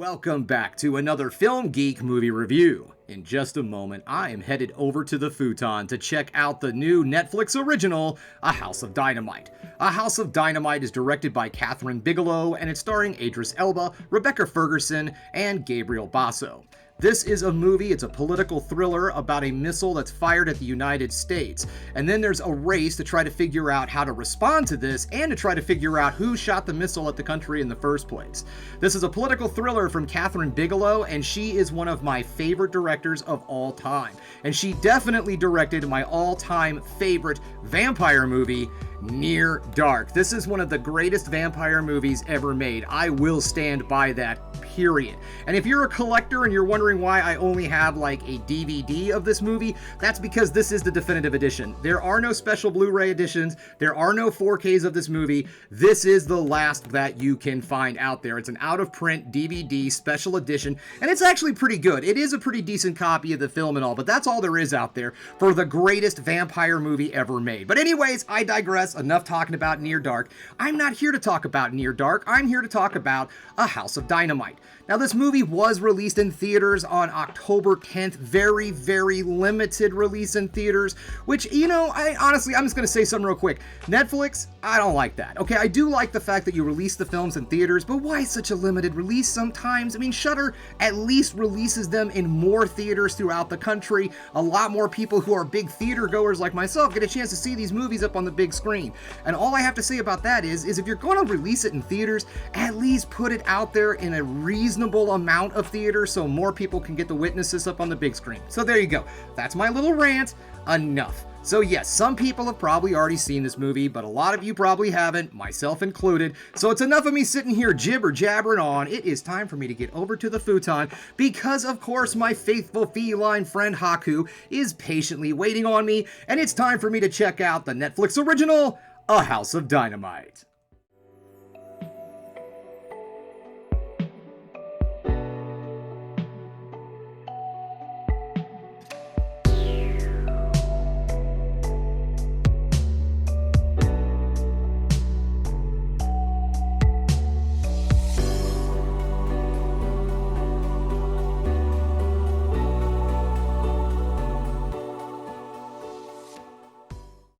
Welcome back to another Film Geek movie review. In just a moment, I am headed over to the futon to check out the new Netflix original, A House of Dynamite. A House of Dynamite is directed by Kathryn Bigelow, and it's starring Idris Elba, Rebecca Ferguson, and Gabriel Basso. This is a movie, it's a political thriller about a missile that's fired at the United States. And then there's a race to try to figure out how to respond to this and to try to figure out who shot the missile at the country in the first place. This is a political thriller from Kathryn Bigelow, and she is one of my favorite directors of all time. And she definitely directed my all-time favorite vampire movie, Near Dark. This is one of the greatest vampire movies ever made. I will stand by that, period. And if you're a collector and you're wondering why I only have like a DVD of this movie, that's because this is the definitive edition. There are no special Blu-ray editions. There are no 4Ks of this movie. This is the last that you can find out there. It's an out-of-print DVD special edition, and it's actually pretty good. It is a pretty decent copy of the film and all, but that's all there is out there for the greatest vampire movie ever made. But anyways, I digress. Enough talking about Near Dark. I'm not here to talk about Near Dark. I'm here to talk about A House of Dynamite. Now, this movie was released in theaters on October 10th. Very, very limited release in theaters, which, you know, I'm just going to say something real quick. Netflix, I don't like that. Okay, I do like the fact that you release the films in theaters, but why such a limited release sometimes? I mean, Shudder at least releases them in more theaters throughout the country. A lot more people who are big theater goers like myself get a chance to see these movies up on the big screen. And all I have to say about that is if you're going to release it in theaters, at least put it out there in a reasonable amount of theater so more people can get to witness this up on the big screen. So there you go. That's my little rant. Enough. So yes, some people have probably already seen this movie, but a lot of you probably haven't, myself included. So it's enough of me sitting here jibber-jabbering on. It is time for me to get over to the futon because, of course, my faithful feline friend Haku is patiently waiting on me, and it's time for me to check out the Netflix original, A House of Dynamite.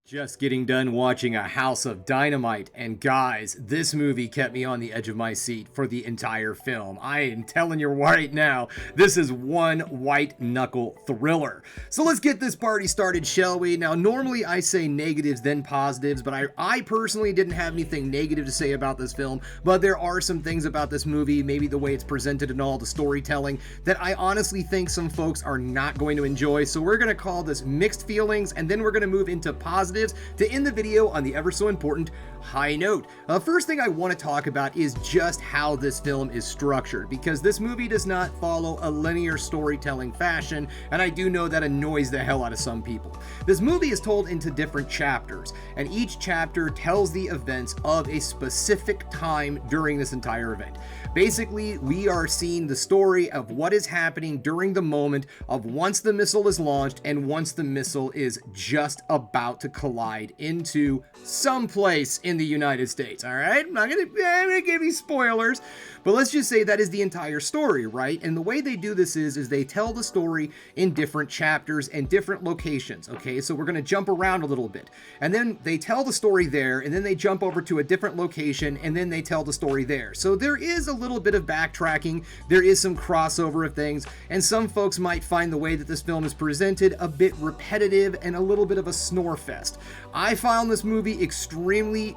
Just getting done watching A House of Dynamite, and guys, this movie kept me on the edge of my seat for the entire film. I am telling you right now, this is one white-knuckle thriller. So let's get this party started, shall we? Now, normally I say negatives then positives, but I personally didn't have anything negative to say about this film, but there are some things about this movie, maybe the way it's presented and all, the storytelling, that I honestly think some folks are not going to enjoy. So we're going to call this mixed feelings, and then we're going to move into positives to end the video on the ever so important high note. First thing I want to talk about is just how this film is structured, because this movie does not follow a linear storytelling fashion, and I do know that annoys the hell out of some people. This movie is told into different chapters, and each chapter tells the events of a specific time during this entire event. Basically, we are seeing the story of what is happening during the moment of once the missile is launched and once the missile is just about to collide into some place in the United States, all right? I'm gonna give you spoilers, but let's just say that is the entire story, right? And the way they do this is they tell the story in different chapters and different locations, okay? So we're gonna jump around a little bit. And then they tell the story there, and then they jump over to a different location, and then they tell the story there. So there is a little bit of backtracking, there is some crossover of things, and some folks might find the way that this film is presented a bit repetitive and a little bit of a snore fest. I found this movie extremely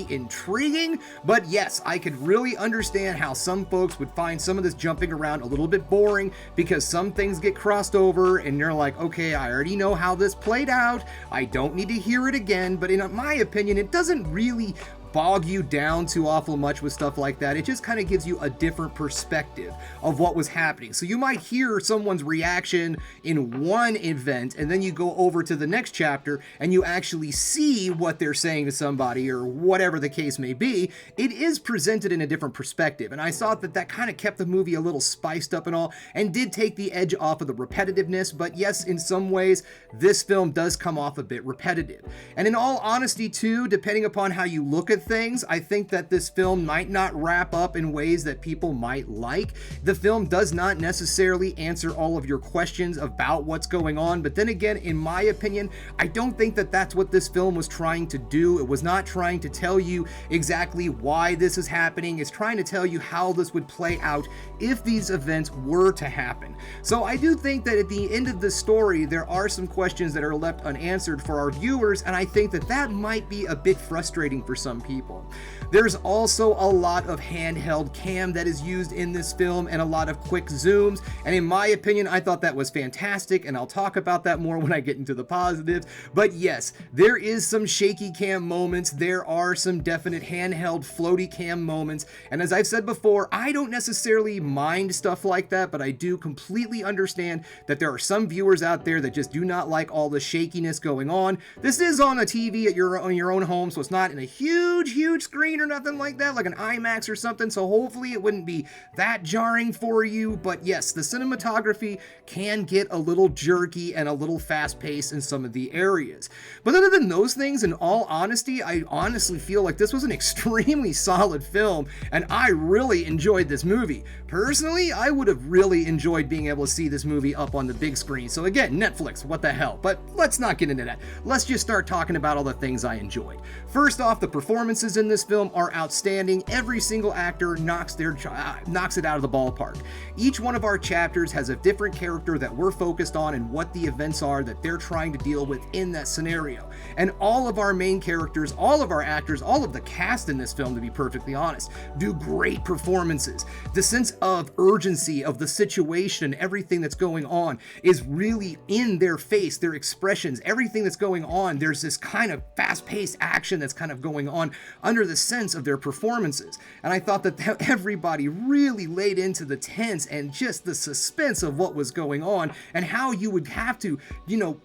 intriguing, but yes, I could really understand how some folks would find some of this jumping around a little bit boring because some things get crossed over and they're like, okay, I already know how this played out, I don't need to hear it again. But in my opinion, it doesn't really bog you down too awful much with stuff like that. It just kind of gives you a different perspective of what was happening. So you might hear someone's reaction in one event, and then you go over to the next chapter and you actually see what they're saying to somebody or whatever the case may be. It is presented in a different perspective, and I thought that that kind of kept the movie a little spiced up and all, and did take the edge off of the repetitiveness. But yes, in some ways, this film does come off a bit repetitive. And in all honesty too, depending upon how you look at at things, I think that this film might not wrap up in ways that people might like. The film does not necessarily answer all of your questions about what's going on, but then again, in my opinion, I don't think that that's what this film was trying to do. It was not trying to tell you exactly why this is happening. It's trying to tell you how this would play out if these events were to happen. So I do think that at the end of the story, there are some questions that are left unanswered for our viewers, and I think that that might be a bit frustrating for some people. There's also a lot of handheld cam that is used in this film and a lot of quick zooms, and in my opinion, I thought that was fantastic, and I'll talk about that more when I get into the positives. But yes, there is some shaky cam moments, there are some definite handheld floaty cam moments, and as I've said before, I don't necessarily mind stuff like that, but I do completely understand that there are some viewers out there that just do not like all the shakiness going on. This is on a TV at your own home, so it's not in a huge screen or nothing like that, like an IMAX or something, so hopefully it wouldn't be that jarring for you. But yes, the cinematography can get a little jerky and a little fast-paced in some of the areas. But other than those things, in all honesty, I honestly feel like this was an extremely solid film, and I really enjoyed this movie. Personally, I would have really enjoyed being able to see this movie up on the big screen. So again, Netflix, what the hell? But let's not get into that. Let's just start talking about all the things I enjoyed. First off, the performances in this film are outstanding. Every single actor knocks it out of the ballpark. Each one of our chapters has a different character that we're focused on and what the events are that they're trying to deal with in that scenario. And all of our main characters, all of our actors, all of the cast in this film, to be perfectly honest, do great performances. The sense of urgency of the situation, everything that's going on is really in their face, their expressions, everything that's going on. There's this kind of fast-paced action that's kind of going on under the sense of their performances. And I thought that everybody really laid into the tense and just the suspense of what was going on and how you would have to,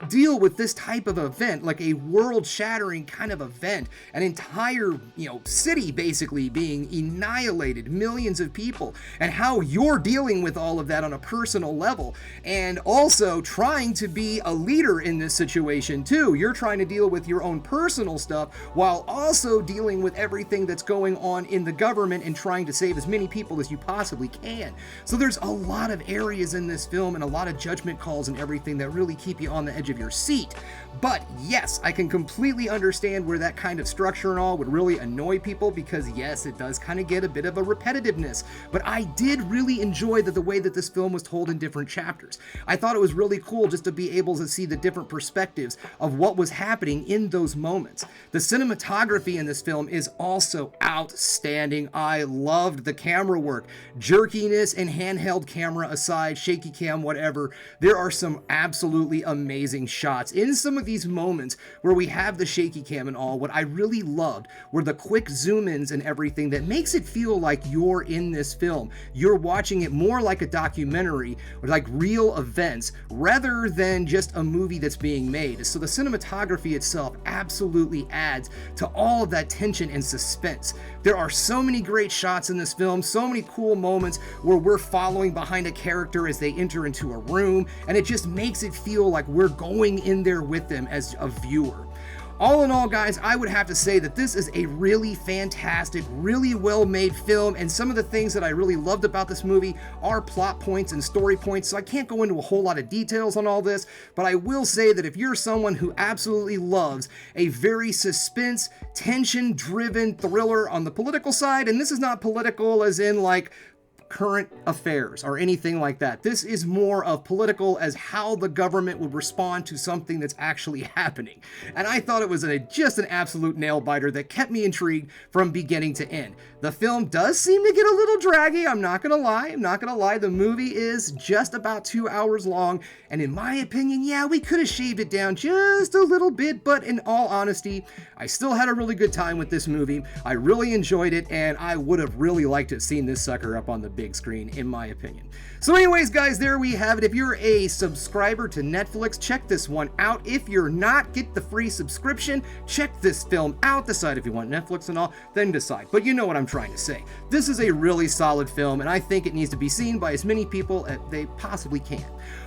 deal with this type of event, like a world-shattering kind of event, an entire, city basically being annihilated, millions of people, and how you're dealing with all of that on a personal level, and also trying to be a leader in this situation too. You're trying to deal with your own personal stuff while also dealing with everything that's going on in the government and trying to save as many people as you possibly can. So there's a lot of areas in this film and a lot of judgment calls and everything that really keep you on the edge of your seat. But yes, I can completely understand where that kind of structure and all would really annoy people, because yes, it does kind of get a bit of a repetitiveness, but I did really enjoy the way that this film was told in different chapters. I thought it was really cool just to be able to see the different perspectives of what was happening in those moments. The cinematography in this film is also outstanding. I loved the camera work. Jerkiness and handheld camera aside, shaky cam, whatever, there are some absolutely amazing shots in some of these moments where we have the shaky cam and all. What I really loved were the quick zoom-ins and everything that makes it feel like you're in this film. You're watching it more like a documentary or like real events rather than just a movie that's being made. So the cinematography itself absolutely adds to all of that tension and suspense. There are so many great shots in this film, so many cool moments where we're following behind a character as they enter into a room, and it just makes it feel like we're going in there with them as a viewer. All in all, guys, I would have to say that this is a really fantastic, really well-made film, and some of the things that I really loved about this movie are plot points and story points, so I can't go into a whole lot of details on all this, but I will say that if you're someone who absolutely loves a very suspense, tension-driven thriller on the political side, and this is not political as in like current affairs or anything like that. This is more of political as how the government would respond to something that's actually happening. And I thought it was just an absolute nail-biter that kept me intrigued from beginning to end. The film does seem to get a little draggy, I'm not gonna lie. The movie is just about 2 hours long, and in my opinion, yeah, we could have shaved it down just a little bit, but in all honesty, I still had a really good time with this movie. I really enjoyed it, and I would have really liked to have seen this sucker up on the big big screen, in my opinion. So anyways, guys, there we have it. If you're a subscriber to Netflix, check this one out. If you're not, get the free subscription. Check this film out. Decide if you want Netflix and all, then decide. But you know what I'm trying to say. This is a really solid film, and I think it needs to be seen by as many people as they possibly can.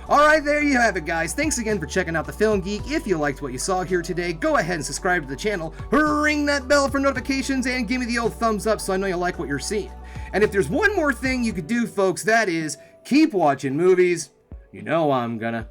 Alright, there you have it, guys. Thanks again for checking out the Film Geek. If you liked what you saw here today, go ahead and subscribe to the channel, ring that bell for notifications, and give me the old thumbs up so I know you like what you're seeing. And if there's one more thing you could do, folks, that is keep watching movies. You know I'm gonna.